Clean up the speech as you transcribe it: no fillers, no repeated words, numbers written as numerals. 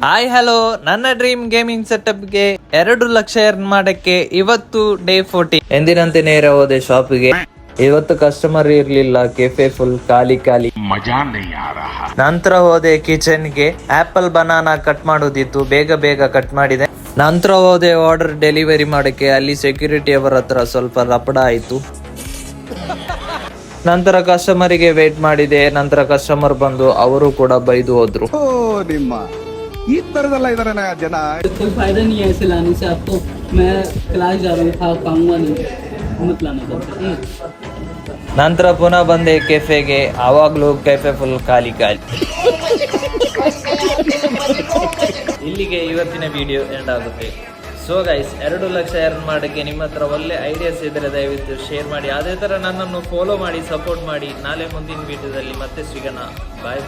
Hi hello, ನನ್ನ dream gaming ಸೆಟಪ್ಗೆ 2 lakh earn ಮಾಡಕ್ಕೆ ಇವತ್ತು ಡೇ 40. ಎಂದಿನಂತೆ ನೇರ ಹೋದೆ ಶಾಪ್ಗೆ. ಇವತ್ತು ಕಸ್ಟಮರ್ ಇರ್ಲಿಲ್ಲ, ಕೆಫೆ ಫುಲ್ ಖಾಲಿ. ಮಜಾ ನಹೀ ಆ ರಹಾ. ನಂತರ ಹೋದೆ ಕಿಚನ್ಗೆ. ಆಪಲ್ ಬನಾನಾ ಕಟ್ ಮಾಡೋದಿತ್ತು, ಬೇಗ ಕಟ್ ಮಾಡಿದೆ. ನಂತರ ಹೋದೆ ಆರ್ಡರ್ ಡೆಲಿವರಿ ಮಾಡಕ್ಕೆ. ಅಲ್ಲಿ ಸೆಕ್ಯೂರಿಟಿ ಅವರ ಹತ್ರ ಸ್ವಲ್ಪ ರಪಡ ಆಯ್ತು. ನಂತರ ಕಸ್ಟಮರಿಗೆ ವೇಟ್ ಮಾಡಿದೆ. ನಂತರ ಕಸ್ಟಮರ್ ಬಂದು ಅವರು ಕೂಡ ಬೈದು ಹೋದ್ರು. ಈ ತರದೆಲ್ಲ ಇದಾರೆ ಜನ. कोई फायदा नहीं है ऐसे लाने से आपको. मैं क्लास जा रहा हूँ, खा पाऊंगा नहीं, मत लाना चाहते. ನಂತರ ಪುನಃ ಬಂದೆ ಕೆಫೆಗೆ. ಆವಾಗ್ಲೂ ಕೆಫೆ ಫುಲ್ ಖಾಲಿ. ಇಲ್ಲಿಗೆ ಇವತ್ತಿನ ವಿಡಿಯೋ ಎಂಡ್ ಆಗುತ್ತೆ. ಸೊ ಗೈಸ್, 2 ಲಕ್ಷ ಎರ್ನ್ ಮಾಡೋಕ್ಕೆ ನಿಮ್ಮ ಹತ್ರ ಒಳ್ಳೆ ಐಡಿಯಾಸ್ ಇದ್ದರೆ ದಯವಿಟ್ಟು ಶೇರ್ ಮಾಡಿ. ಅದೇ ಥರ ನನ್ನನ್ನು ಫಾಲೋ ಮಾಡಿ, ಸಪೋರ್ಟ್ ಮಾಡಿ. ನಾಳೆ ಮುಂದಿನ ವಿಡಿಯೋದಲ್ಲಿ ಮತ್ತೆ ಸಿಗೋಣ. ಬಾಯ್.